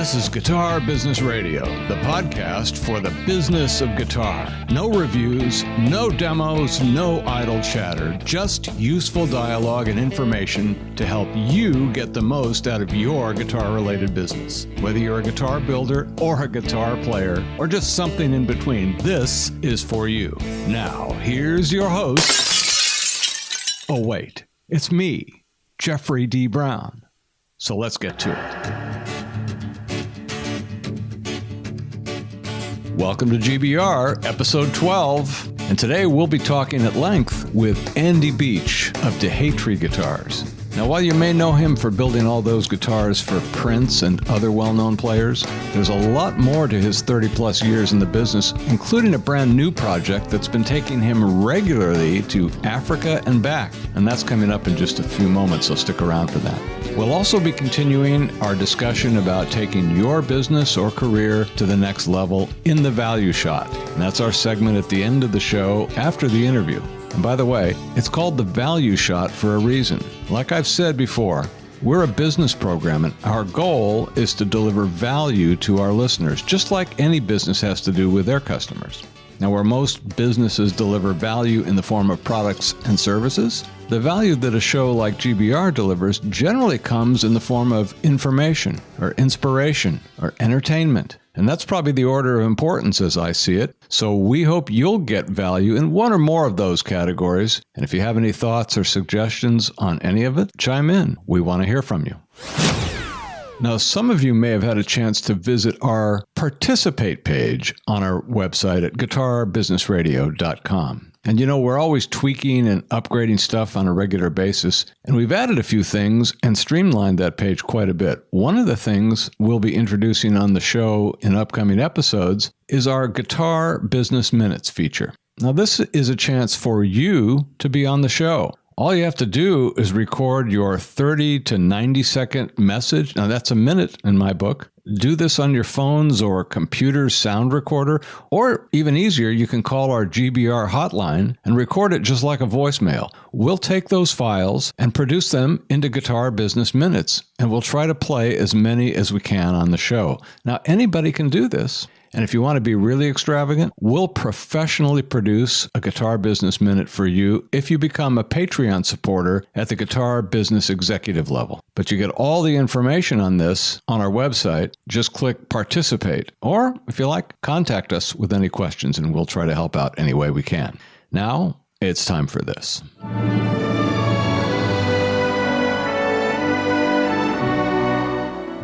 This is Guitar Business Radio, the podcast for the business of guitar. No reviews, no demos, no idle chatter, just useful dialogue and information to help you get the most out of your guitar-related business. Whether you're a guitar builder or a guitar player or just something in between, this is for you. Now, here's your host. Oh, wait, it's me, Jeffrey D. Brown. So let's get to it. Welcome to GBR, episode 12, and today we'll be talking at length with Andy Beech of DeHatry Guitars. Now, while you may know him for building all those guitars for Prince and other well-known players, there's a lot more to his 30-plus years in the business, including a brand new project that's been taking him regularly to Africa and back, and that's coming up in just a few moments, so stick around for that. We'll also be continuing our discussion about taking your business or career to the next level in the value shot, and that's our segment at the end of the show after the interview. And by the way, it's called the value shot for a reason. Like I've said before, we're a business program and our goal is to deliver value to our listeners, just like any business has to do with their customers. Now, where most businesses deliver value in the form of products and services, the value that a show like GBR delivers generally comes in the form of information or inspiration or entertainment. And that's probably the order of importance as I see it. So we hope you'll get value in one or more of those categories. And if you have any thoughts or suggestions on any of it, chime in. We want to hear from you. Now, some of you may have had a chance to visit our participate page on our website at guitarbusinessradio.com. And you know, we're always tweaking and upgrading stuff on a regular basis, and we've added a few things and streamlined that page quite a bit. One of the things we'll be introducing on the show in upcoming episodes is our Guitar Business Minutes feature. Now, this is a chance for you to be on the show. All you have to do is record your 30 to 90 second message. Now, that's a minute in my book. Do this on your phones or computer's sound recorder, or even easier, you can call our GBR hotline and record it just like a voicemail. We'll take those files and produce them into Guitar Business Minutes, and we'll try to play as many as we can on the show. Now, anybody can do this. And if you want to be really extravagant, we'll professionally produce a Guitar Business Minute for you if you become a Patreon supporter at the Guitar Business Executive level. But you get all the information on this on our website. Just click Participate. Or, if you like, contact us with any questions and we'll try to help out any way we can. Now, it's time for this.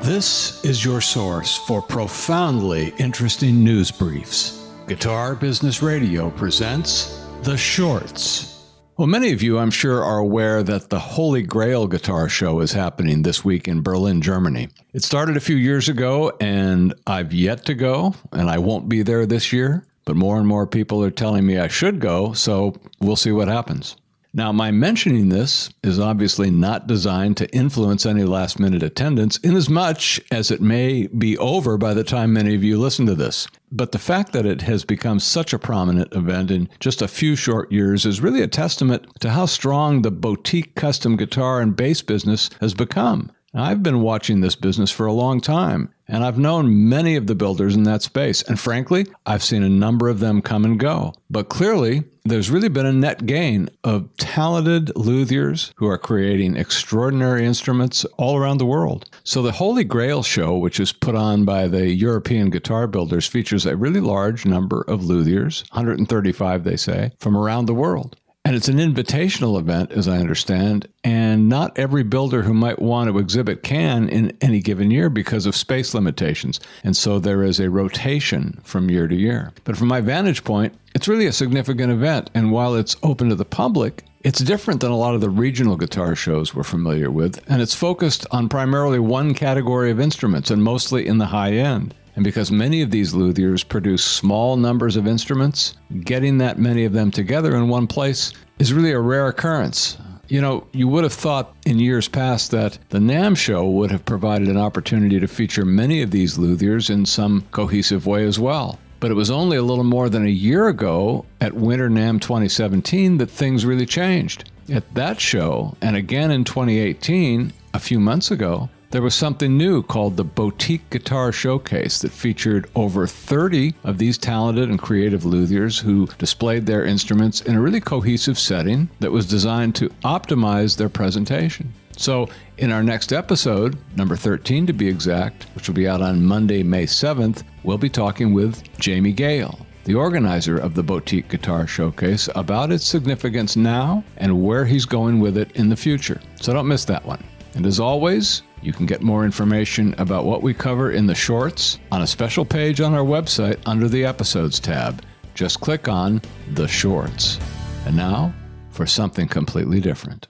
This is your source for profoundly interesting news briefs. Guitar Business Radio presents The Shorts. Well, many of you, I'm sure, are aware that the Holy Grail Guitar Show is happening this week in Berlin, Germany. It started a few years ago, and I've yet to go, and I won't be there this year. But more and more people are telling me I should go, so we'll see what happens. Now, my mentioning this is obviously not designed to influence any last-minute attendance, inasmuch as it may be over by the time many of you listen to this. But the fact that it has become such a prominent event in just a few short years is really a testament to how strong the boutique custom guitar and bass business has become. Now, I've been watching this business for a long time, and I've known many of the builders in that space. And frankly, I've seen a number of them come and go. But clearly, there's really been a net gain of talented luthiers who are creating extraordinary instruments all around the world. So the Holy Grail Show, which is put on by the European guitar builders, features a really large number of luthiers, 135 they say, from around the world. And it's an invitational event, as I understand, and not every builder who might want to exhibit can in any given year because of space limitations. And so there is a rotation from year to year. But from my vantage point, it's really a significant event. And while it's open to the public, it's different than a lot of the regional guitar shows we're familiar with. And it's focused on primarily one category of instruments, and mostly in the high end. And because many of these luthiers produce small numbers of instruments, getting that many of them together in one place is really a rare occurrence. You know, you would have thought in years past that the NAMM show would have provided an opportunity to feature many of these luthiers in some cohesive way as well. But it was only a little more than a year ago at Winter NAMM 2017 that things really changed. At that show, and again in 2018, a few months ago, there was something new called the Boutique Guitar Showcase that featured over 30 of these talented and creative luthiers who displayed their instruments in a really cohesive setting that was designed to optimize their presentation. So in our next episode, number 13 to be exact, which will be out on Monday, May 7th, we'll be talking with Jamie Gale, the organizer of the Boutique Guitar Showcase, about its significance now and where he's going with it in the future. So don't miss that one. And as always, you can get more information about what we cover in the shorts on a special page on our website under the Episodes tab. Just click on The Shorts. And now for something completely different.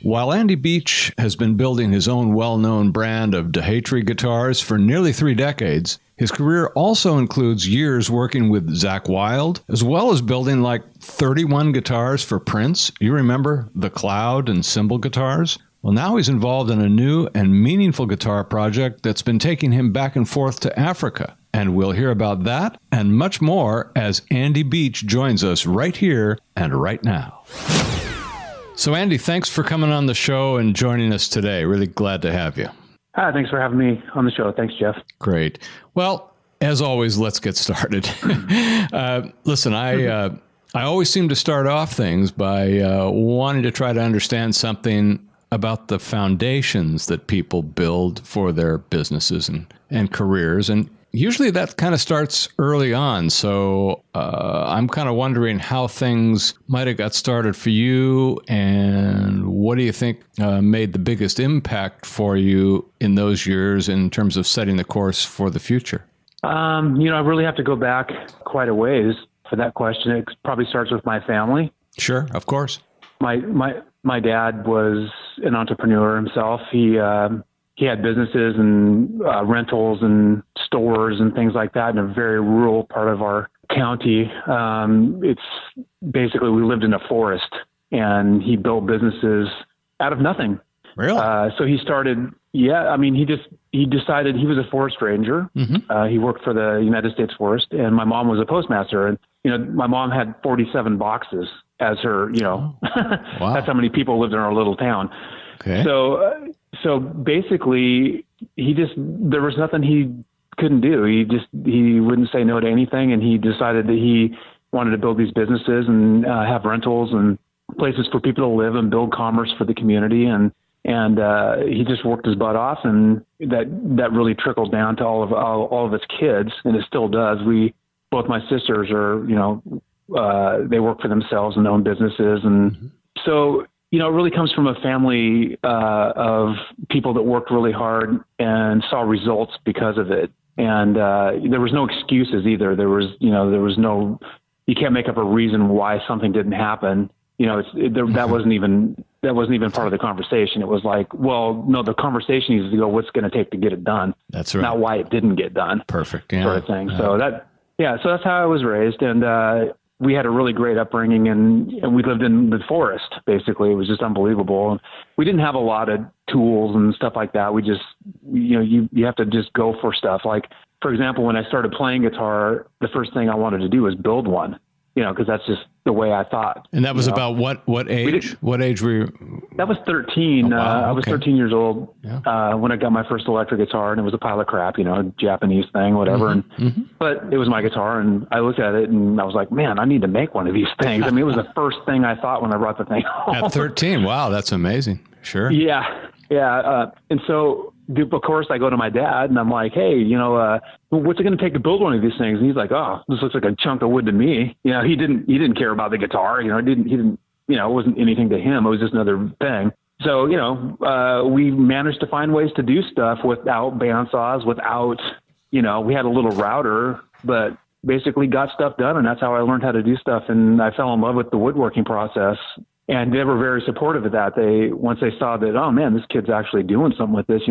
While Andy Beech has been building his own well-known brand of DeHatry guitars for nearly 3 decades, his career also includes years working with Zakk Wylde, as well as building like 31 guitars for Prince. You remember the Cloud and Cymbal guitars? Well, now he's involved in a new and meaningful guitar project that's been taking him back and forth to Africa. And we'll hear about that and much more as Andy Beech joins us right here and right now. So, Andy, thanks for coming on the show and joining us today. Really glad to have you. Hi, thanks for having me on the show. Thanks, Jeff. Great. Well, as always, let's get started. Listen, I always seem to start off things by wanting to try to understand something about the foundations that people build for their businesses and careers. And usually that kind of starts early on. So I'm kind of wondering how things might have got started for you, and what do you think made the biggest impact for you in those years in terms of setting the course for the future? I really have to go back quite a ways for that question. It probably starts with my family. Sure, of course. My dad was an entrepreneur himself. He had businesses and rentals and stores and things like that in a very rural part of our county. It's basically, we lived in a forest, and he built businesses out of nothing. Really? So he started, he decided he was a forest ranger. Mm-hmm. He worked for the United States Forest, and my mom was a postmaster. And, my mom had 47 boxes as her, Wow. That's how many people lived in our little town. Okay. So basically, there was nothing he couldn't do. He wouldn't say no to anything, and he decided that he wanted to build these businesses and have rentals and places for people to live and build commerce for the community. And he just worked his butt off, and that really trickled down to all of his kids, and it still does. Both my sisters are, they work for themselves and own businesses, and mm-hmm. So. It really comes from a family of people that worked really hard and saw results because of it. And there was no excuses either. There was no, you can't make up a reason why something didn't happen. That wasn't even part of the conversation. It was like, well, no, the conversation needs to go, what's going to take to get it done? That's right. Not why it didn't get done. Perfect. Yeah. Sort of thing. Yeah. So that's how I was raised. And, we had a really great upbringing, and we lived in the forest. Basically, it was just unbelievable. We didn't have a lot of tools and stuff like that. We just, you have to just go for stuff. Like, for example, when I started playing guitar, the first thing I wanted to do was build one. Because that's just the way I thought. And that was about what age? What age were you? That was 13. Oh, wow. I was 13 years old when I got my first electric guitar, and it was a pile of crap, Japanese thing, whatever. Mm-hmm. But it was my guitar, and I looked at it, and I was like, man, I need to make one of these things. I mean, it was the first thing I thought when I brought the thing home. At 13, wow, that's amazing. Sure. Yeah. And so, of course, I go to my dad, and I'm like, hey, what's it going to take to build one of these things? And he's like, oh, this looks like a chunk of wood to me. He didn't care about the guitar. He didn't, it wasn't anything to him. It was just another thing. So, we managed to find ways to do stuff without bandsaws, without, we had a little router, but basically got stuff done. And that's how I learned how to do stuff. And I fell in love with the woodworking process. And they were very supportive of that. Once they saw that, oh man, this kid's actually doing something with this,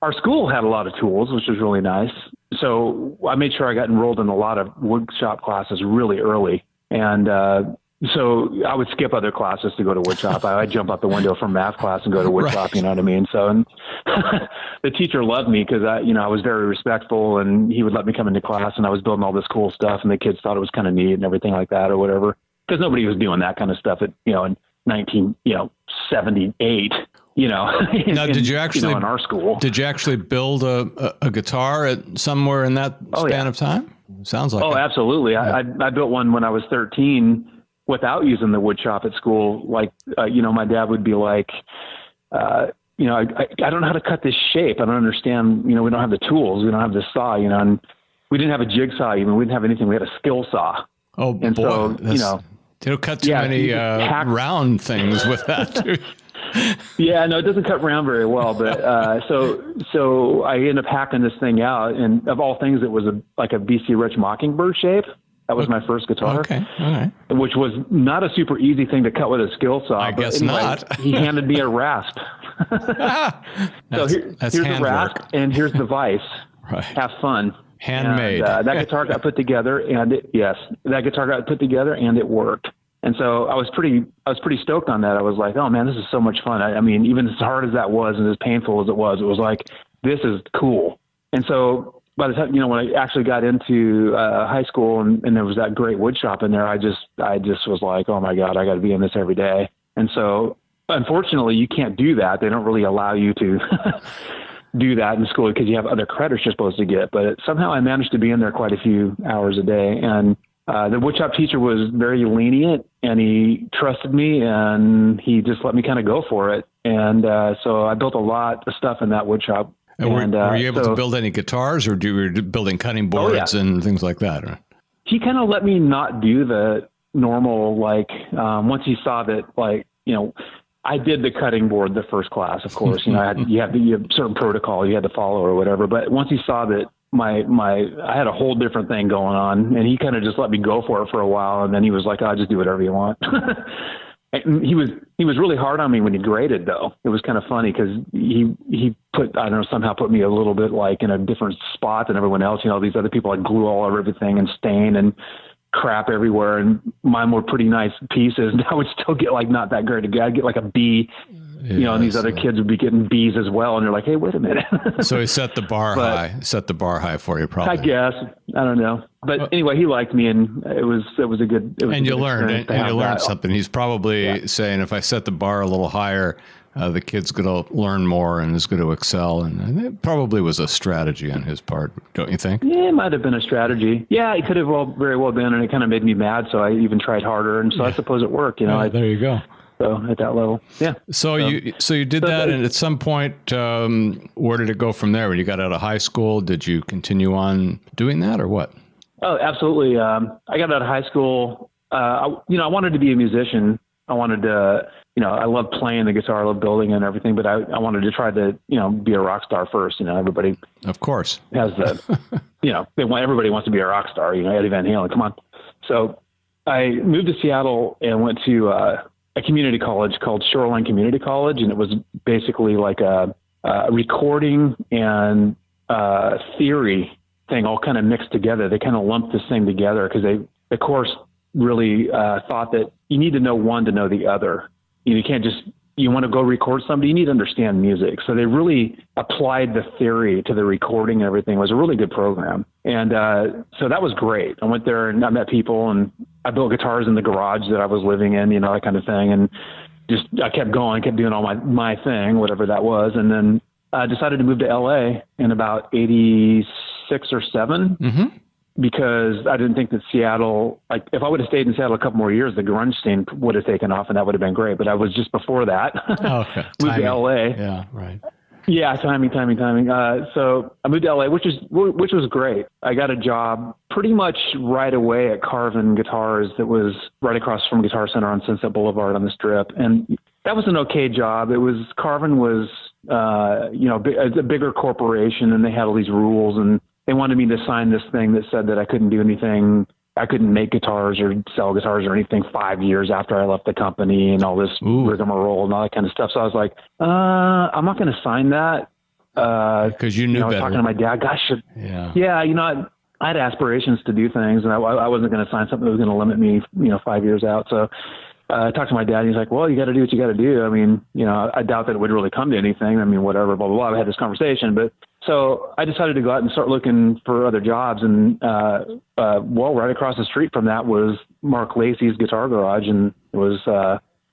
our school had a lot of tools, which was really nice. So I made sure I got enrolled in a lot of wood shop classes really early. And so I would skip other classes to go to wood shop. I'd jump out the window from math class and go to wood shop, you know what I mean? So and the teacher loved me because I was very respectful, and he would let me come into class, and I was building all this cool stuff, and the kids thought it was kind of neat and everything like that or whatever. because nobody was doing that kind of stuff in 1978. Now, did you actually in our school? Did you actually build a guitar somewhere in that span of time? Sounds like. Oh, absolutely. Yeah. I built one when I was 13 without using the wood shop at school. Like, my dad would be like, I don't know how to cut this shape. I don't understand. We don't have the tools. We don't have the saw. And we didn't have a jigsaw even. We didn't have anything. We had a skill saw. Oh, and boy. So they don't cut too many round things with that. Yeah, no, it doesn't cut round very well. But so I ended up hacking this thing out, and of all things, it was like a BC Rich Mockingbird shape. That was my first guitar. Okay, all right. Which was not a super easy thing to cut with a skill saw. I guess not. He handed me a rasp. So here's the rasp, and here's the vise. Right. Have fun. Handmade. And, that guitar got put together, and it worked. And so I was pretty stoked on that. I was like, oh man, this is so much fun. I mean, even as hard as that was and as painful as it was like, this is cool. And so by the time, when I actually got into high school and there was that great wood shop in there, I just was like, oh my God, I got to be in this every day. And so unfortunately you can't do that. They don't really allow you to do that in school because you have other credits you're supposed to get. But somehow I managed to be in there quite a few hours a day. And the woodshop teacher was very lenient, and he trusted me, and he just let me kind of go for it. And so I built a lot of stuff in that woodshop. And were you able to build any guitars, or were you building cutting boards and things like that? Or? He kind of let me not do the normal, once he saw that, I did the cutting board the first class, of course. You have certain protocol you had to follow or whatever. But once he saw that I had a whole different thing going on, and he kind of just let me go for it for a while, and then he was like, "I'll just do whatever you want." And he was really hard on me when he graded, though. It was kind of funny because he somehow put me a little bit in a different spot than everyone else. These other people had glue all over everything and stain and crap everywhere, and mine were pretty nice pieces, and I would still get not that great. I'd get a B. And these other kids would be getting B's as well. And they're like, hey, wait a minute. So he set the bar high for you, probably. I guess. I don't know. But anyway, he liked me, and it was a good, and you learned something. He's probably saying, if I set the bar a little higher, the kid's going to learn more and is going to excel. And it probably was a strategy on his part, don't you think? Yeah, it might have been a strategy. Yeah, it could have very well been. And it kind of made me mad. So I even tried harder. And so I suppose it worked, there you go. So at that level, yeah. So you did that, and at some point, where did it go from there? When you got out of high school, did you continue on doing that, or what? Oh, absolutely. I got out of high school. I wanted to be a musician. I wanted to, I love playing the guitar, I love building and everything, but I wanted to try to, be a rock star first. Everybody, of course, has the, everybody wants to be a rock star. Eddie Van Halen, come on. So I moved to Seattle and went to a community college called Shoreline Community College. And it was basically like a recording and theory thing all kind of mixed together. They kind of lumped this thing together because the course really thought that you need to know one to know the other. You can't just, you want to go record somebody, you need to understand music. So they really applied the theory to the recording and everything. It was a really good program. And so that was great. I went there and I met people, and I built guitars in the garage that I was living in, that kind of thing. And I kept going, kept doing all my thing, whatever that was. And then I decided to move to LA in about 86 or 7. Mm-hmm. Because I didn't think that Seattle, if I would have stayed in Seattle a couple more years, the grunge scene would have taken off, and that would have been great. But I was just before that. Oh, okay. Moved to LA. Yeah, right. Yeah, timing. So I moved to LA, which was great. I got a job pretty much right away at Carvin Guitars, that was right across from Guitar Center on Sunset Boulevard on the Strip, and that was an okay job. Carvin was, a bigger corporation, and they had all these rules, and they wanted me to sign this thing that said that I couldn't do anything. I couldn't make guitars or sell guitars or anything 5 years after I left the company, and all this rigmarole and all that kind of stuff. So I was like, I'm not going to sign that. Because you knew better. I was talking to my dad, gosh, I had aspirations to do things, and I wasn't going to sign something that was going to limit me, 5 years out. So I talked to my dad, and he's like, well, you got to do what you got to do. I mean, I doubt that it would really come to anything. I mean, whatever, blah, blah, blah. I had this conversation, but So I decided to go out and start looking for other jobs. And, right across the street from that was Mark Lacey's Guitar Garage. And it was,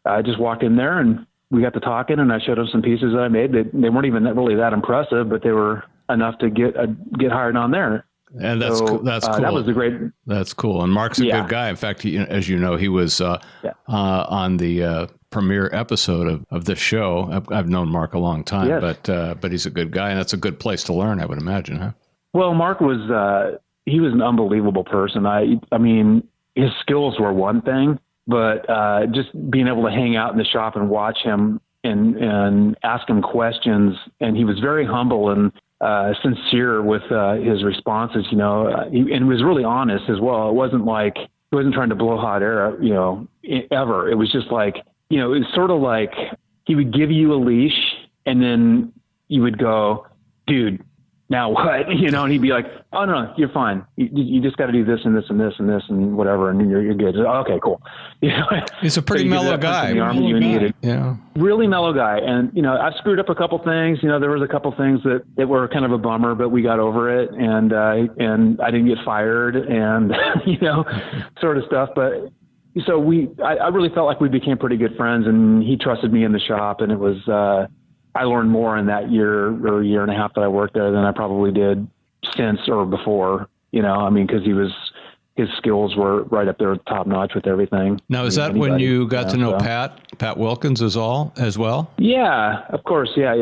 I just walked in there and we got to talking, and I showed him some pieces that I made. They weren't even really that impressive, but they were enough to get hired on there. And that's cool. That was a great. That's cool. And Mark's a good guy. In fact, as you know, he was on the premiere episode of this show. I've known Mark a long time, but he's a good guy, and that's a good place to learn, I would imagine, huh? Well, Mark was he was an unbelievable person. I mean, his skills were one thing, but just being able to hang out in the shop and watch him and ask him questions, and he was very humble and sincere with his responses, and was really honest as well. It wasn't like he wasn't trying to blow hot air, ever. It was just like, it was sort of like he would give you a leash and then you would go, dude, now what? And he'd be like, oh, no, you're fine. You just got to do this and this and this and this and whatever, and you're good. Okay, cool. He's a pretty mellow guy. Yeah, really mellow guy. And I screwed up a couple things. There was a couple things that were kind of a bummer, but we got over it, and I didn't get fired, and sort of stuff. But so I really felt like we became pretty good friends, and he trusted me in the shop, and it was. I learned more in that year or year and a half that I worked there than I probably did since or before, because his skills were right up there top notch with everything. Now, is that when you got to know Pat Wilkins as well? Yeah, of course. Yeah.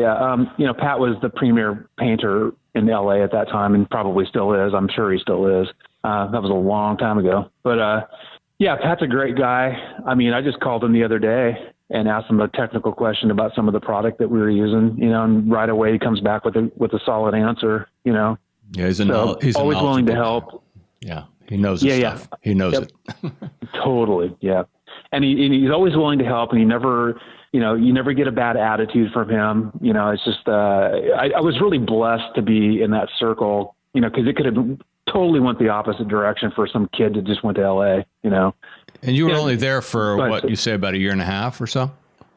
Pat was the premier painter in LA at that time and probably still is. I'm sure he still is. That was a long time ago, but, Pat's a great guy. I mean, I just called him the other day and asked him a technical question about some of the product that we were using, and right away he comes back with a solid answer, Yeah, he's always willing to help. Yeah, he knows his stuff. He knows it. Totally, yeah. And he's always willing to help, and he never, you never get a bad attitude from him. It's just, I was really blessed to be in that circle, because it could have totally went the opposite direction for some kid that just went to LA, And you were only there for what you say, about a year and a half or so?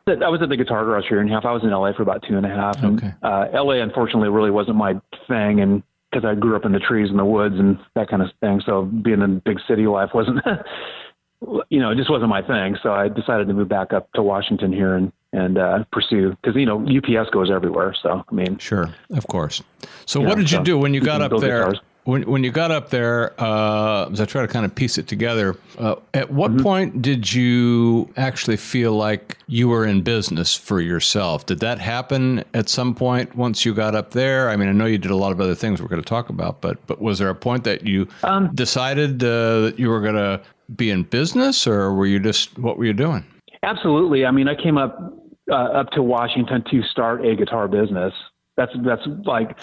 I was at the Guitar Garage for a year and a half. I was in LA for about 2.5. Okay. And, LA, unfortunately, really wasn't my thing. And because I grew up in the trees and the woods and that kind of thing. So being in big city life wasn't, it just wasn't my thing. So I decided to move back up to Washington here and pursue, because, UPS goes everywhere. So, I mean. Sure, of course. So what did you do when you got up there? Guitars. When you got up there, as I try to kind of piece it together, at what point did you actually feel like you were in business for yourself? Did that happen at some point once you got up there? I mean, I know you did a lot of other things we're going to talk about, but was there a point that you decided that you were going to be in business, or what were you doing? Absolutely. I mean, I came up to Washington to start a guitar business. That's like...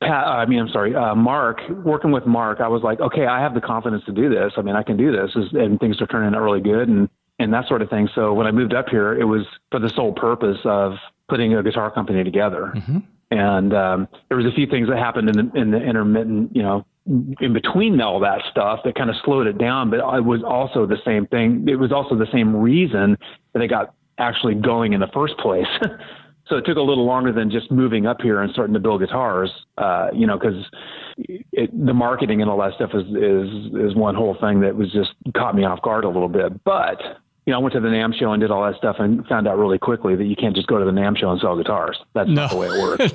Mark, working with Mark, I was like, okay, I have the confidence to do this. I mean, I can do this, and things are turning out really good and that sort of thing. So when I moved up here, it was for the sole purpose of putting a guitar company together. Mm-hmm. And there was a few things that happened in the intermittent, in between all that stuff that kind of slowed it down. But it was also the same thing. It was also the same reason that it got actually going in the first place. So it took a little longer than just moving up here and starting to build guitars, because the marketing and all that stuff is one whole thing that was just caught me off guard a little bit. But, I went to the NAMM show and did all that stuff and found out really quickly that you can't just go to the NAMM show and sell guitars. That's not the way it works.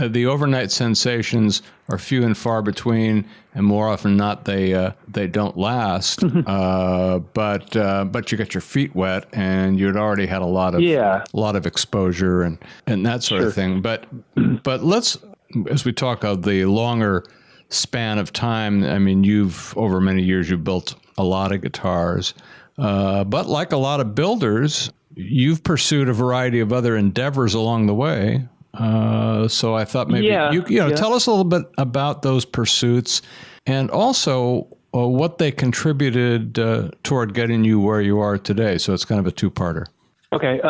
The overnight sensations are few and far between, and more often than not, they don't last. But you got your feet wet, and you'd already had a lot of exposure and that sort of thing. But let's, as we talk of the longer span of time, I mean, over many years, you've built a lot of guitars, but like a lot of builders, you've pursued a variety of other endeavors along the way. So I thought maybe tell us a little bit about those pursuits, and also what they contributed toward getting you where you are today. So it's kind of a two-parter. Okay.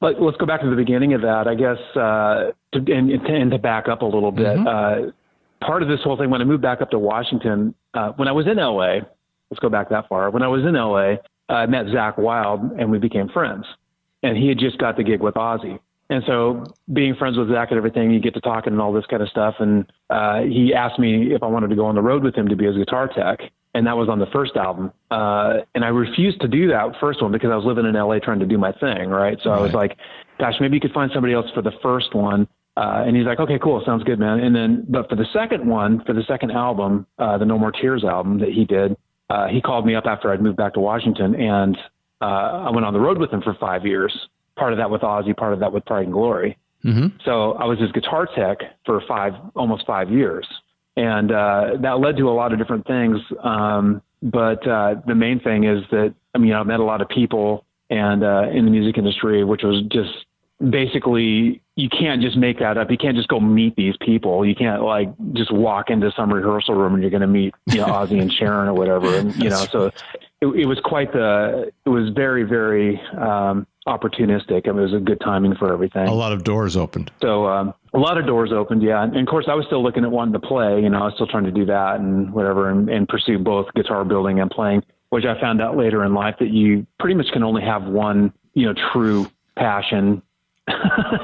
Let's go back to the beginning of that, I guess, to back up a little bit. Part of this whole thing, when I moved back up to Washington, when I was in LA, let's go back that far. When I was in LA, I met Zach Wild and we became friends, and he had just got the gig with Ozzy. And so being friends with Zach and everything, you get to talking and all this kind of stuff. And he asked me if I wanted to go on the road with him to be his guitar tech. And that was on the first album. And I refused to do that first one because I was living in LA trying to do my thing. Right. So I was like, gosh, maybe you could find somebody else for the first one. And he's like, okay, cool. Sounds good, man. And then, but for the second one, for the second album, the No More Tears album that he did, he called me up after I'd moved back to Washington, and I went on the road with him for 5 years. Part of that with Ozzy, part of that with Pride and Glory. Mm-hmm. So I was his guitar tech for almost 5 years. And that led to a lot of different things. But the main thing is that, I mean, I met a lot of people and in the music industry, which was just basically, you can't just make that up. You can't just go meet these people. You can't like just walk into some rehearsal room and you're going to meet, Ozzy and Sharon or whatever. And, so it was it was very, very opportunistic. I mean, it was a good timing for everything. A lot of doors opened. So a lot of doors opened, yeah. And of course, I was still looking at wanting to play. I was still trying to do that and whatever, and pursue both guitar building and playing, which I found out later in life that you pretty much can only have one, true passion.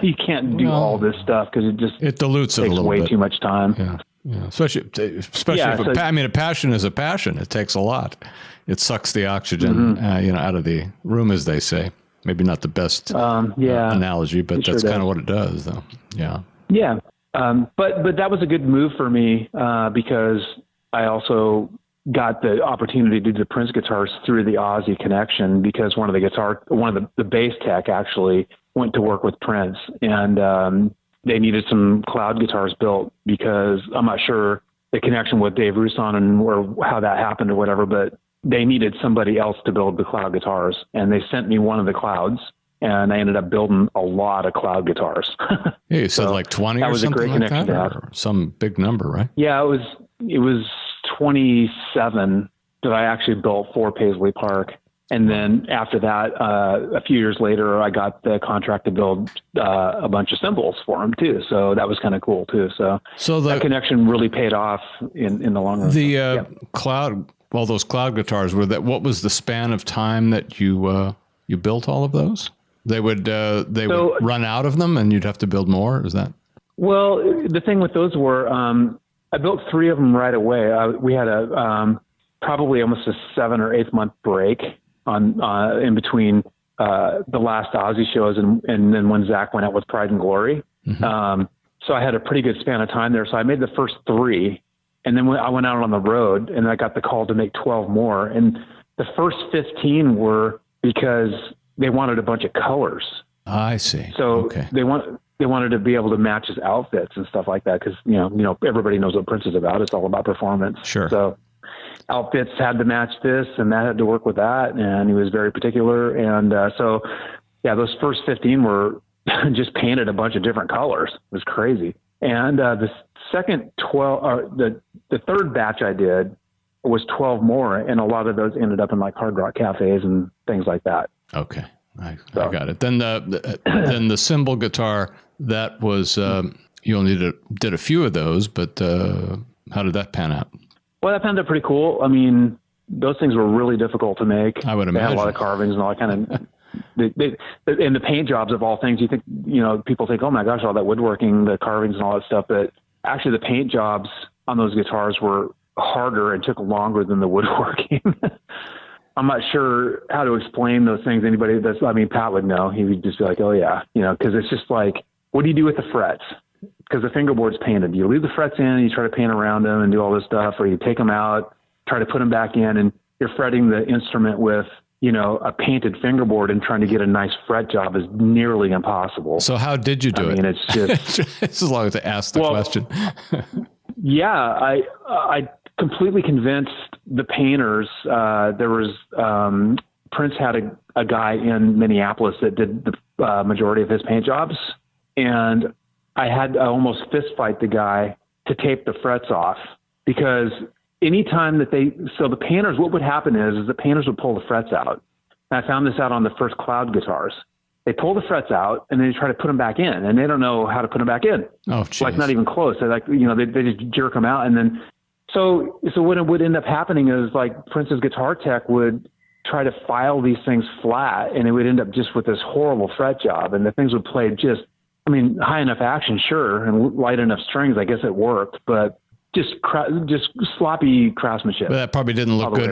You can't do all this stuff because it dilutes it a little bit. Takes way too much time. Yeah. Especially a passion is a passion. It takes a lot. It sucks the oxygen, out of the room, as they say. Maybe not the best analogy, but that's kind of what it does, though. Yeah. Yeah. But that was a good move for me because I also got the opportunity to do the Prince guitars through the Ozzy connection, because one of the bass tech actually went to work with Prince, and they needed some cloud guitars built because I'm not sure the connection with Dave Rousson or how that happened or whatever, but they needed somebody else to build the cloud guitars, and they sent me one of the clouds, and I ended up building a lot of cloud guitars. Yeah, you said like 20 or something like that, or some big number, right? Yeah, it was 27 that I actually built for Paisley Park. And then after that, a few years later, I got the contract to build a bunch of cymbals for him too. So that was kind of cool too. So that connection really paid off in the long run. The cloud, all those cloud guitars, what was the span of time that you built all of those? They would run out of them, and you'd have to build more. Is that? Well, the thing with those were, I built 3 of them right away. We had probably almost a 7 or 8 month break in between the last Ozzy shows and then when Zach went out with Pride and Glory. Mm-hmm. So I had a pretty good span of time there. So I made the first 3, and then I went out on the road, and I got the call to make 12 more. And the first 15 were because they wanted a bunch of colors. I see. So they wanted to be able to match his outfits and stuff like that, because everybody knows what Prince is about. It's all about performance. Sure. So outfits had to match this, and that had to work with that, and he was very particular. And those first 15 were just painted a bunch of different colors. It was crazy. And the second 12, or the third batch I did was 12 more, and a lot of those ended up in like hard rock cafes and things like that. Okay. I got it. Then the cymbal guitar, that was you only did a few of those, but how did that pan out? Well, that panned out pretty cool. I mean, those things were really difficult to make. I would imagine. They had a lot of carvings and all that kind of. And the paint jobs of all things, you think, people think, oh my gosh, all that woodworking, the carvings and all that stuff. But actually, the paint jobs on those guitars were harder and took longer than the woodworking. I'm not sure how to explain those things. Pat would know. He would just be like, oh yeah, because it's just like, what do you do with the frets? Because the fingerboard's painted. You leave the frets in and you try to paint around them and do all this stuff, or you take them out, try to put them back in, and you're fretting the instrument with, a painted fingerboard, and trying to get a nice fret job is nearly impossible. So how did you do it? It's just it's as long as I ask the question. Yeah, I completely convinced the painters. There was Prince had a guy in Minneapolis that did the majority of his paint jobs, and I had to almost fist fight the guy to tape the frets off, because anytime that the painters, what would happen is the painters would pull the frets out. And I found this out on the first cloud guitars. They pull the frets out and then they try to put them back in, and they don't know how to put them back in. Oh, geez. Like not even close. They're like, they just jerk them out. And then, so what it would end up happening is like Prince's guitar tech would try to file these things flat, and it would end up just with this horrible fret job, and the things would play just I mean, high enough action, sure, and light enough strings, I guess it worked, but just sloppy craftsmanship. But that probably didn't look good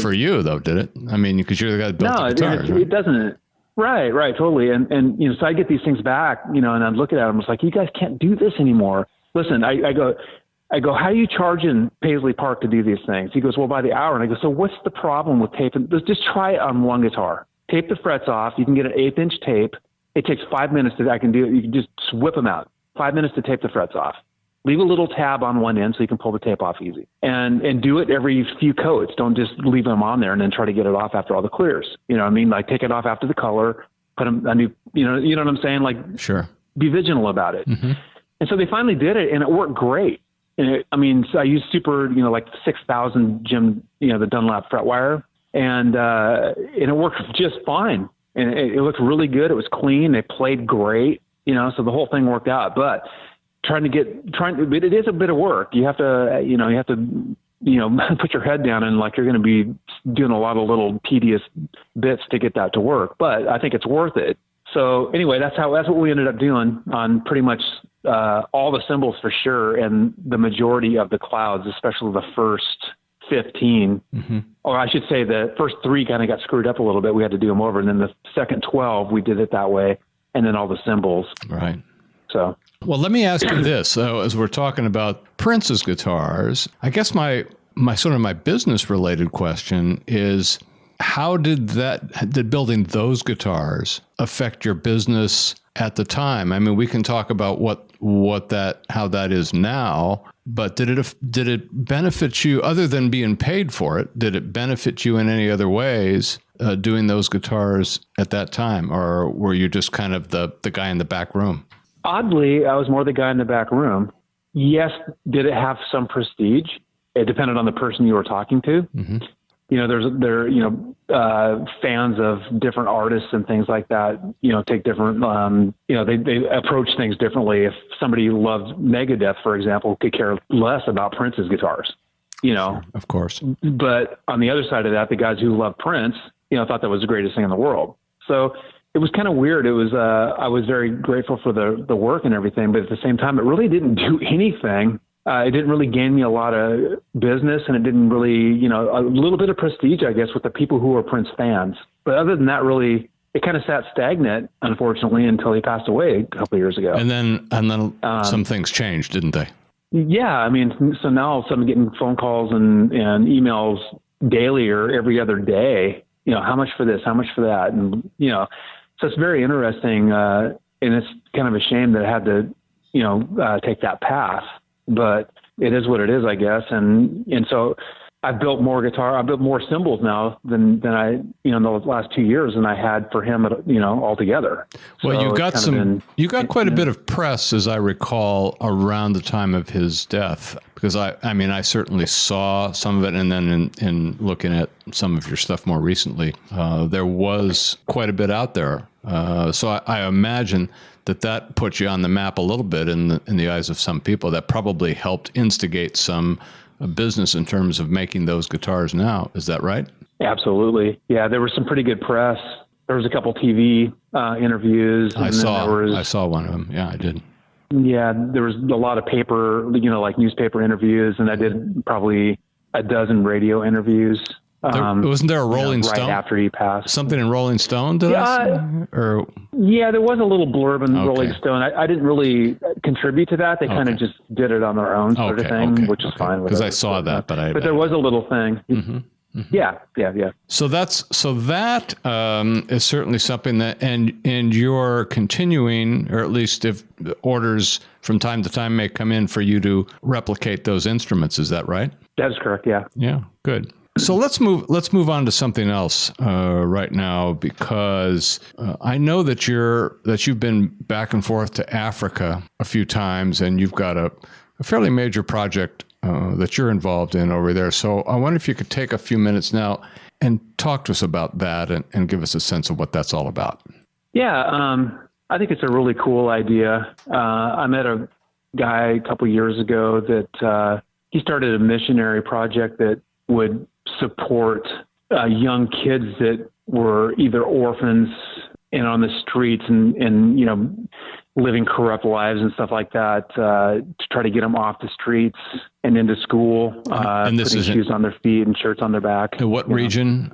for you, though, did it? I mean, because you're the guy that built the guitars. No, it doesn't. Right, totally. And so I get these things back, and I'm looking at them. It's like, you guys can't do this anymore. Listen, I go, how do you charge in Paisley Park to do these things? He goes, well, by the hour. And I go, so what's the problem with taping? Just try it on one guitar. Tape the frets off. You can get an 1/8-inch tape. It takes 5 minutes I can do it. You can just whip them out. 5 minutes to tape the frets off. Leave a little tab on one end so you can pull the tape off easy. And do it every few coats. Don't just leave them on there and then try to get it off after all the clears. You know what I mean? Like, take it off after the color, put them a new, you know what I'm saying? Like, sure. Be vigilant about it. Mm-hmm. And so they finally did it, and it worked great. And so I used super, like 6,000 the Dunlap fret wire, and it worked just fine. And it looked really good. It was clean. They played great, so the whole thing worked out. But but it is a bit of work. You have to, put your head down and like you're going to be doing a lot of little tedious bits to get that to work. But I think it's worth it. So anyway, that's what we ended up doing on pretty much all the cymbals for sure, and the majority of the clouds, especially the first 15, mm-hmm. or I should say the first 3 kind of got screwed up a little bit. We had to do them over, and then the second 12 we did it that way, and then all the cymbals. Right. So. Well, let me ask you this, as we're talking about Prince's guitars. I guess my business related question is, how did building those guitars affect your business at the time? I mean, we can talk about how that is now, but did it benefit you other than being paid for it? Did it benefit you in any other ways doing those guitars at that time, or were you just kind of the guy in the back room? Oddly, I was more the guy in the back room. Yes, did it have some prestige? It depended on the person you were talking to. Mm-hmm. Fans of different artists and things like that, take different, they approach things differently. If somebody loved Megadeth, for example, could care less about Prince's guitars, Sure, of course. But on the other side of that, the guys who loved Prince, thought that was the greatest thing in the world. So it was kind of weird. It was, I was very grateful for the work and everything, but at the same time, it really didn't do anything. It didn't really gain me a lot of business, and it didn't really, a little bit of prestige, I guess, with the people who were Prince fans. But other than that, really, it kind of sat stagnant, unfortunately, until he passed away a couple of years ago. And then some things changed, didn't they? Yeah. I mean, so now all of a sudden I'm getting phone calls and emails daily or every other day, how much for this, how much for that? And, so it's very interesting. And it's kind of a shame that I had to, take that path. But it is what it is, I guess. And so I've built more cymbals now than I, in the last 2 years than I had for him, altogether. Well, so you got quite a bit of press, as I recall, around the time of his death, because I certainly saw some of it. And then in looking at some of your stuff more recently, there was quite a bit out there. So I imagine that puts you on the map a little bit in the eyes of some people. That probably helped instigate some business in terms of making those guitars now. Is that right? Absolutely. Yeah, there was some pretty good press. There was a couple TV interviews. I saw one of them. Yeah, I did. Yeah, there was a lot of paper, like newspaper interviews, and I did probably a dozen radio interviews. Wasn't there a Rolling Stone? Right after he passed. Something in Rolling Stone, did I see? Yeah, there was a little blurb in Rolling Stone. I didn't really contribute to that. They kind of just did it on their own sort of thing, which is fine. Because I saw that, but there was a little thing. Mm-hmm. Mm-hmm. Yeah. So that is certainly something that, and you're continuing, or at least if orders from time to time may come in for you to replicate those instruments. Is that right? That is correct. Yeah. Yeah. Good. So let's move on to something else right now, because I know that you've been back and forth to Africa a few times, and you've got a fairly major project that you're involved in over there. So I wonder if you could take a few minutes now and talk to us about that and give us a sense of what that's all about. Yeah, I think it's a really cool idea. I met a guy a couple years ago that he started a missionary project that would support young kids that were either orphans and on the streets and living corrupt lives and stuff like that, to try to get them off the streets and into school, and this putting shoes on their feet and shirts on their back. In what region?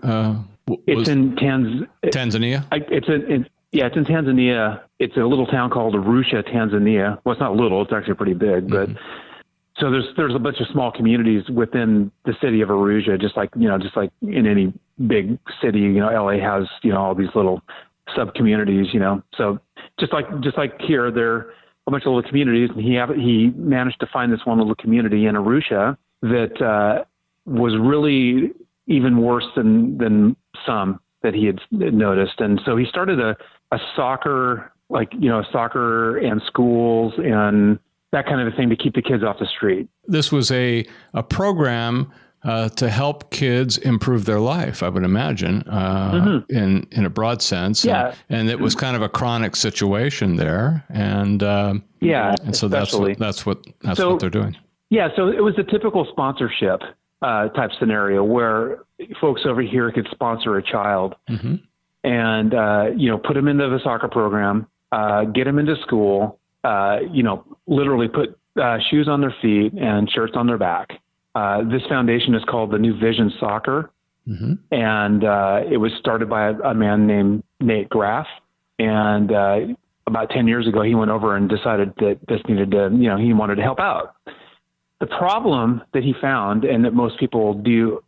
It's in Tanzania? It's in Tanzania. It's a little town called Arusha, Tanzania. Well, it's not little, it's actually pretty big, but so there's a bunch of small communities within the city of Arusha, just like in any big city, LA has, all these little sub communities, so just like here, there are a bunch of little communities, and he managed to find this one little community in Arusha that was really even worse than some that he had noticed. And so he started a soccer, soccer and schools and that kind of a thing to keep the kids off the street. This was a program to help kids improve their life, I would imagine, in a broad sense. Yeah. And it was kind of a chronic situation there. And so that's what they're doing. Yeah. So it was a typical sponsorship type scenario where folks over here could sponsor a child and, put them into the soccer program, get them into school, literally put shoes on their feet and shirts on their back. This foundation is called the New Vision Soccer. And it was started by a man named Nate Graff. And about 10 years ago, he went over and decided that this needed to, he wanted to help out. The problem that he found, and that most people do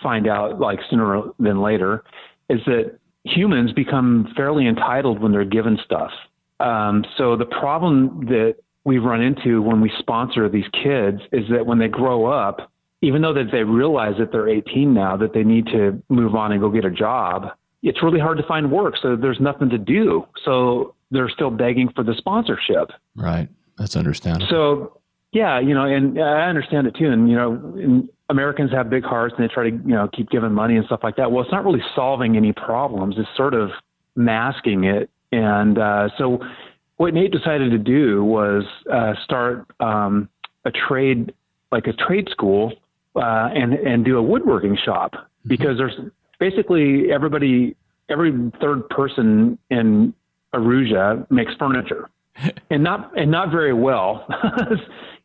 find out like sooner than later, is that humans become fairly entitled when they're given stuff. So the problem that we run into when we sponsor these kids is that when they grow up, even though that they realize that they're 18 now, that they need to move on and go get a job, it's really hard to find work. So there's nothing to do. So they're still begging for the sponsorship. Right. That's understandable. So, yeah, and I understand it too. And, Americans have big hearts and they try to, keep giving money and stuff like that. Well, it's not really solving any problems. It's sort of masking it. And so what Nate decided to do was start a trade school and do a woodworking shop, because there's basically every third person in Arusha makes furniture, and not very well.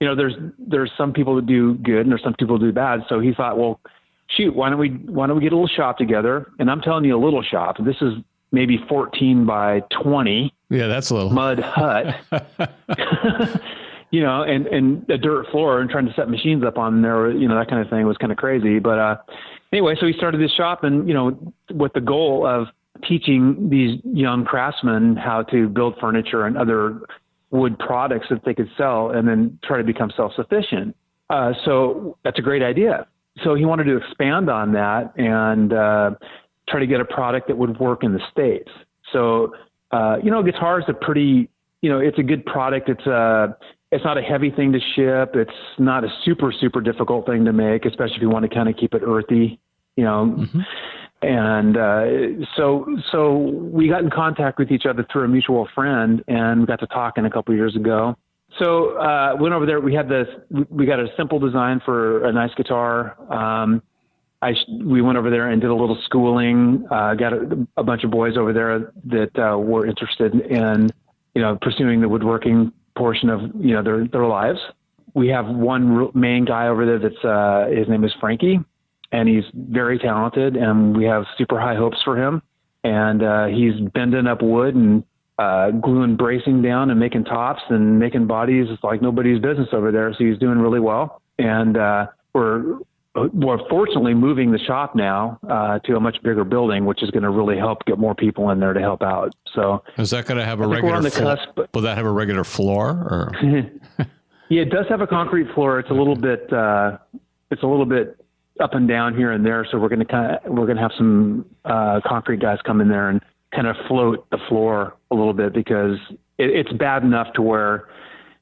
There's some people that do good and there's some people that do bad. So he thought, well, shoot, why don't we get a little shop together? And I'm telling you, a little shop. This is maybe 14 by 20. Yeah, that's a little mud hut. And a dirt floor, and trying to set machines up on there, that kind of thing was kind of crazy. But anyway, so he started this shop, and with the goal of teaching these young craftsmen how to build furniture and other wood products that they could sell, and then try to become self-sufficient. So that's a great idea. So he wanted to expand on that and try to get a product that would work in the States. So, guitars are pretty, it's a good product. It's not a heavy thing to ship. It's not a super, super difficult thing to make, especially if you want to kind of keep it earthy, And so we got in contact with each other through a mutual friend, and we got to talking a couple of years ago. So went over there. We got a simple design for a nice guitar. We went over there and did a little schooling. Got a bunch of boys over there that were interested in pursuing the woodworking portion of their lives. We have one main guy over there that's his name is Frankie, and he's very talented, and we have super high hopes for him. And he's bending up wood and gluing bracing down and making tops and making bodies. It's like nobody's business over there. So he's doing really well. And we're fortunately moving the shop now to a much bigger building, which is going to really help get more people in there to help out. So is that going to have a regular floor? Will that have a regular floor? Or? Yeah, it does have a concrete floor. It's a little bit up and down here and there. So we're going to have some concrete guys come in there and kind of float the floor a little bit, because it's bad enough to where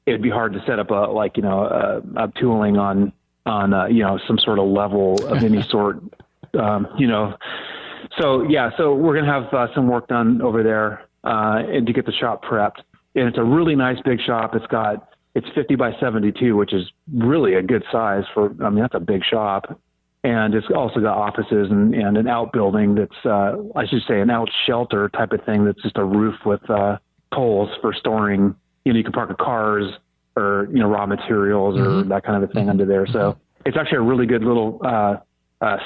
it'd be hard to set up a tooling on some sort of level of any sort, So yeah, so we're going to have some work done over there and to get the shop prepped. And it's a really nice big shop. It's 50 by 72, which is really a good size that's a big shop. And it's also got offices and an outbuilding that's, I should say, an out shelter type of thing. That's just a roof with poles for storing, you can park cars or, raw materials or that kind of a thing under there. So it's actually a really good little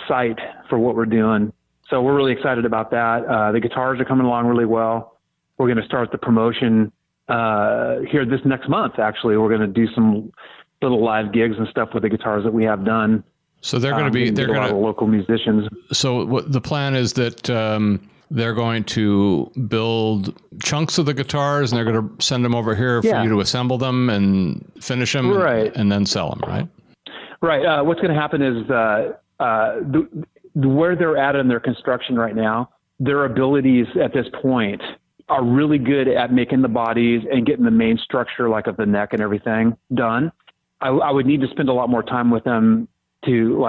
site for what we're doing. So we're really excited about that. The guitars are coming along really well. We're going to start the promotion here this next month. Actually, we're going to do some little live gigs and stuff with the guitars that we have done. So they're going to be, a lot of local musicians. So what the plan is that they're going to build chunks of the guitars and they're going to send them over here for you to assemble them and finish them and then sell them, right? Right. What's going to happen is where they're at in their construction right now, their abilities at this point are really good at making the bodies and getting the main structure, like of the neck and everything, done. I would need to spend a lot more time with them to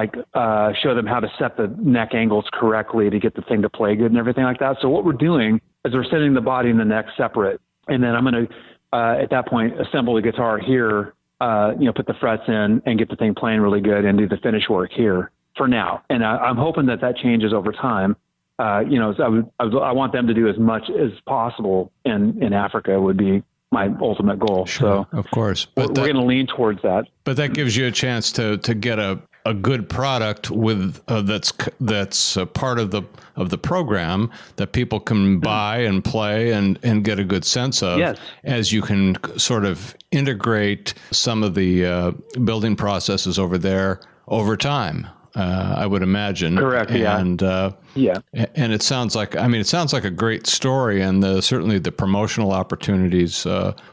show them how to set the neck angles correctly to get the thing to play good and everything like that. So what we're doing is we're setting the body and the neck separate. And then I'm going to, at that point, assemble the guitar here, put the frets in and get the thing playing really good and do the finish work here for now. And I'm hoping that changes over time. So I want them to do as much as possible in Africa would be my ultimate goal. Sure, so of course, but we're going to lean towards that. But that gives you a chance to get a good product with that's a part of the program that people can buy and play and get a good sense of. Yes. As you can sort of integrate some of the building processes over there over time. I would imagine. Correct. And and it sounds like a great story, and certainly the promotional opportunities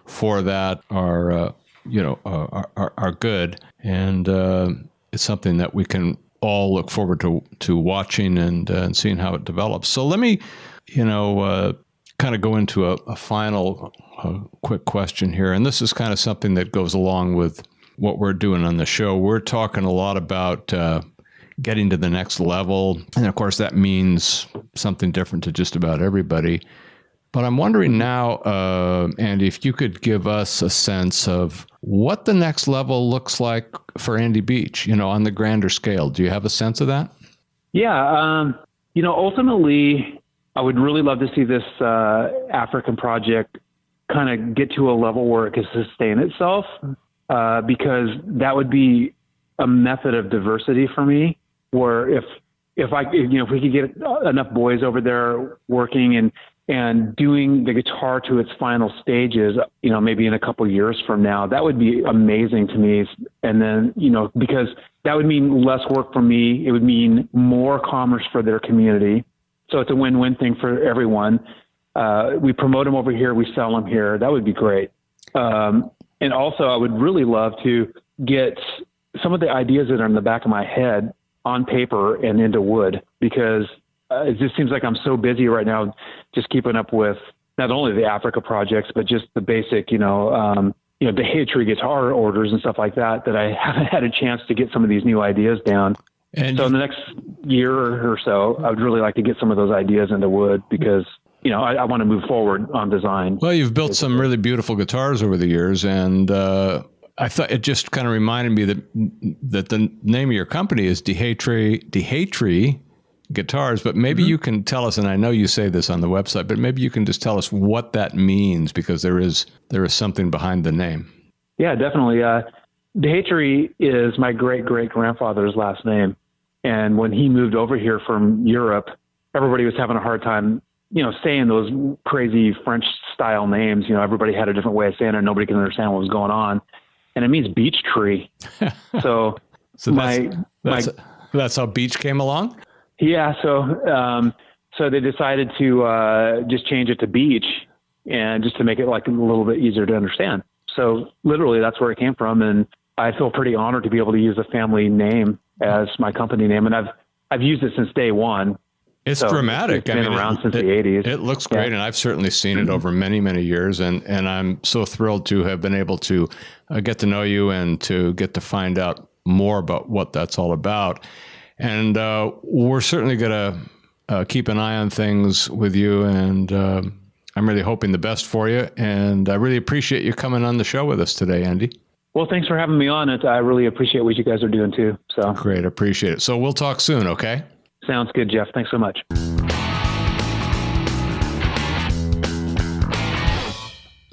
for that are good, and it's something that we can all look forward to watching and seeing how it develops. So let me, kind of go into a final quick question here, and this is kind of something that goes along with what we're doing on the show. We're talking a lot about getting to the next level. And of course, that means something different to just about everybody. But I'm wondering now, Andy, if you could give us a sense of what the next level looks like for Andy Beech, on the grander scale. Do you have a sense of that? Yeah. Ultimately, I would really love to see this African project kind of get to a level where it can sustain itself, because that would be a method of diversity for me, where if we could get enough boys over there working and doing the guitar to its final stages, maybe in a couple of years from now, that would be amazing to me. And then, because that would mean less work for me. It would mean more commerce for their community. So it's a win-win thing for everyone. We promote them over here. We sell them here. That would be great. And also I would really love to get some of the ideas that are in the back of my head on paper and into wood, because it just seems like I'm so busy right now just keeping up with not only the Africa projects, but just the basic, the Hatry guitar orders and stuff like that I haven't had a chance to get some of these new ideas down. And so in the next year or so, I would really like to get some of those ideas into wood, because, I want to move forward on design. Well, you've built some really beautiful guitars over the years, and I thought it just kind of reminded me that the name of your company is Hatry Guitars, but maybe you can tell us, and I know you say this on the website, but maybe you can just tell us what that means, because there is something behind the name. Yeah, definitely. Hatry is my great-great-grandfather's last name. And when he moved over here from Europe, everybody was having a hard time, saying those crazy French-style names. Everybody had a different way of saying it, and nobody could understand what was going on. And it means beech tree. So that's how Beech came along? Yeah. So they decided to just change it to Beech, and just to make it like a little bit easier to understand. So literally that's where it came from. And I feel pretty honored to be able to use the family name as my company name. And I've used it since day one. It's dramatic. It's been around since the 80s. It looks great, and I've certainly seen it over many, many years, and I'm so thrilled to have been able to get to know you and to get to find out more about what that's all about. And we're certainly going to keep an eye on things with you, and I'm really hoping the best for you, and I really appreciate you coming on the show with us today, Andy. Well, thanks for having me on it. I really appreciate what you guys are doing too. So great. Appreciate it. So we'll talk soon. Okay. Sounds good, Jeff. Thanks so much.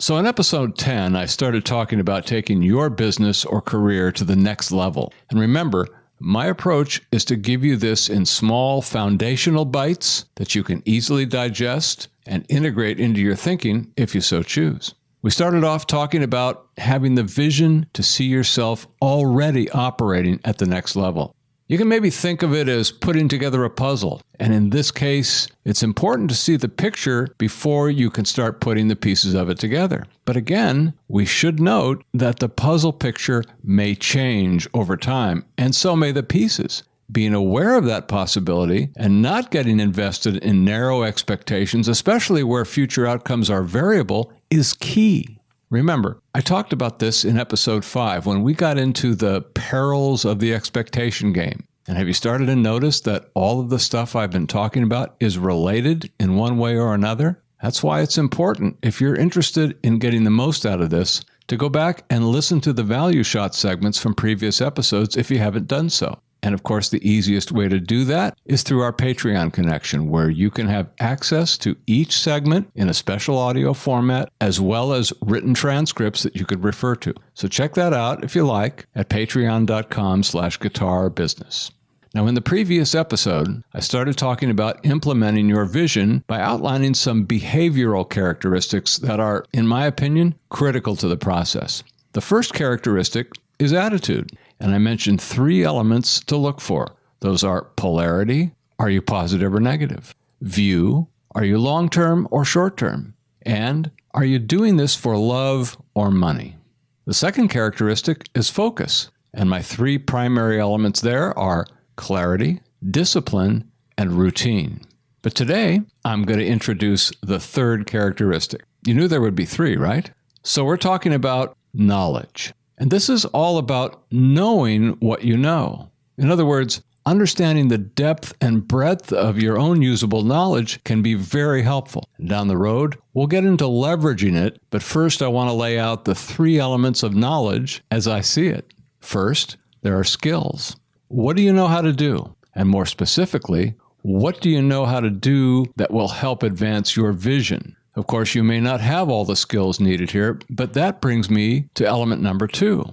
So in episode 10, I started talking about taking your business or career to the next level. And remember, my approach is to give you this in small foundational bites that you can easily digest and integrate into your thinking if you so choose. We started off talking about having the vision to see yourself already operating at the next level. You can maybe think of it as putting together a puzzle, and in this case, it's important to see the picture before you can start putting the pieces of it together. But again, we should note that the puzzle picture may change over time, and so may the pieces. Being aware of that possibility and not getting invested in narrow expectations, especially where future outcomes are variable, is key. Remember, I talked about this in episode 5 when we got into the perils of the expectation game. And have you started to notice that all of the stuff I've been talking about is related in one way or another? That's why it's important, if you're interested in getting the most out of this, to go back and listen to the value shot segments from previous episodes if you haven't done so. And of course, the easiest way to do that is through our Patreon connection, where you can have access to each segment in a special audio format, as well as written transcripts that you could refer to. So check that out if you like at patreon.com/guitarbusiness. Now, in the previous episode, I started talking about implementing your vision by outlining some behavioral characteristics that are, in my opinion, critical to the process. The first characteristic is attitude. And I mentioned 3 elements to look for. Those are polarity, are you positive or negative? View, are you long-term or short-term? And are you doing this for love or money? The second characteristic is focus. And my 3 primary elements there are clarity, discipline, and routine. But today, I'm going to introduce the third characteristic. You knew there would be 3, right? So we're talking about knowledge. And this is all about knowing what you know. In other words, understanding the depth and breadth of your own usable knowledge can be very helpful. Down the road, we'll get into leveraging it, but first I want to lay out the 3 elements of knowledge as I see it. First, there are skills. What do you know how to do? And more specifically, what do you know how to do that will help advance your vision? Of course, you may not have all the skills needed here, but that brings me to element number 2.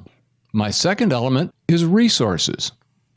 My second element is resources.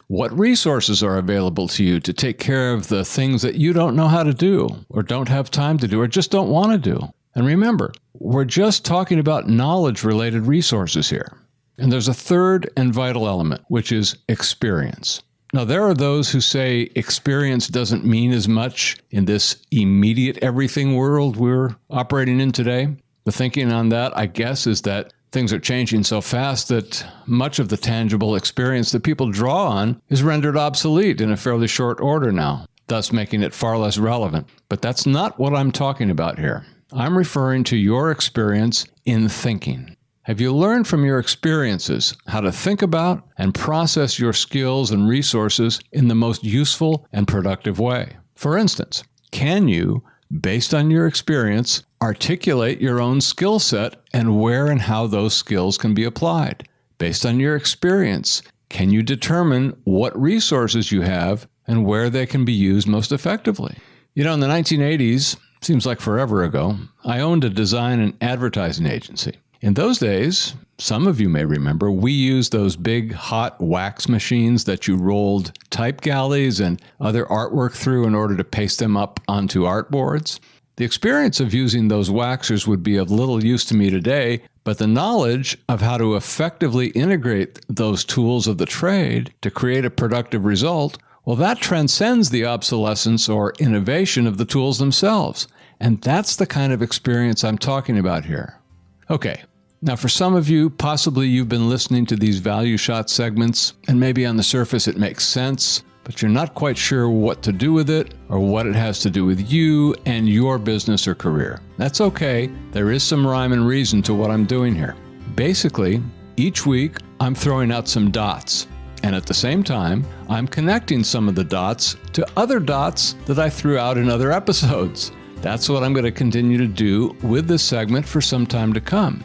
What resources are available to you to take care of the things that you don't know how to do, or don't have time to do, or just don't want to do? And remember, we're just talking about knowledge-related resources here. And there's a third and vital element, which is experience. Now, there are those who say experience doesn't mean as much in this immediate everything world we're operating in today. The thinking on that, I guess, is that things are changing so fast that much of the tangible experience that people draw on is rendered obsolete in a fairly short order now, thus making it far less relevant. But that's not what I'm talking about here. I'm referring to your experience in thinking. Have you learned from your experiences how to think about and process your skills and resources in the most useful and productive way? For instance, can you, based on your experience, articulate your own skill set and where and how those skills can be applied? Based on your experience, can you determine what resources you have and where they can be used most effectively? You know, in the 1980s, seems like forever ago, I owned a design and advertising agency. In those days, some of you may remember, we used those big hot wax machines that you rolled type galleys and other artwork through in order to paste them up onto artboards. The experience of using those waxers would be of little use to me today, but the knowledge of how to effectively integrate those tools of the trade to create a productive result, well, that transcends the obsolescence or innovation of the tools themselves. And that's the kind of experience I'm talking about here. Okay, now for some of you, possibly you've been listening to these value shot segments, and maybe on the surface it makes sense, but you're not quite sure what to do with it or what it has to do with you and your business or career. That's okay. There is some rhyme and reason to what I'm doing here. Basically, each week I'm throwing out some dots, and at the same time, I'm connecting some of the dots to other dots that I threw out in other episodes. That's what I'm going to continue to do with this segment for some time to come.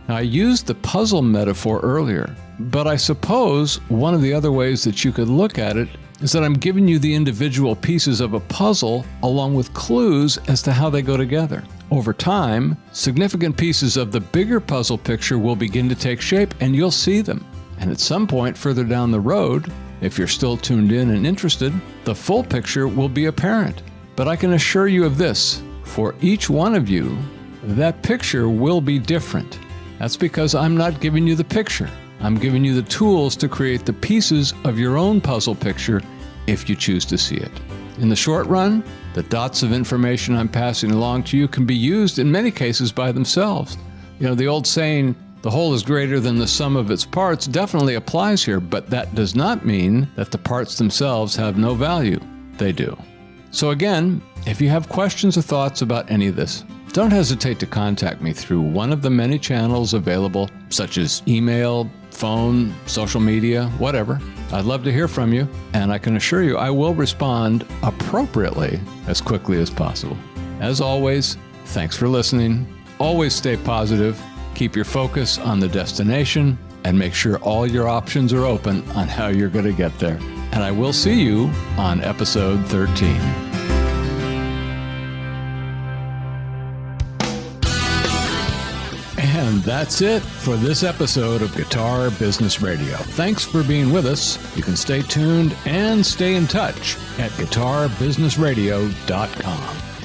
Now, I used the puzzle metaphor earlier, but I suppose one of the other ways that you could look at it is that I'm giving you the individual pieces of a puzzle along with clues as to how they go together. Over time, significant pieces of the bigger puzzle picture will begin to take shape and you'll see them. And at some point further down the road, if you're still tuned in and interested, the full picture will be apparent. But I can assure you of this, for each one of you, that picture will be different. That's because I'm not giving you the picture. I'm giving you the tools to create the pieces of your own puzzle picture if you choose to see it. In the short run, the dots of information I'm passing along to you can be used in many cases by themselves. The old saying, the whole is greater than the sum of its parts, definitely applies here, but that does not mean that the parts themselves have no value. They do. So again, if you have questions or thoughts about any of this, don't hesitate to contact me through one of the many channels available, such as email, phone, social media, whatever. I'd love to hear from you, and I can assure you I will respond appropriately as quickly as possible. As always, thanks for listening. Always stay positive, keep your focus on the destination, and make sure all your options are open on how you're going to get there. And I will see you on episode 13. And that's it for this episode of Guitar Business Radio. Thanks for being with us. You can stay tuned and stay in touch at guitarbusinessradio.com.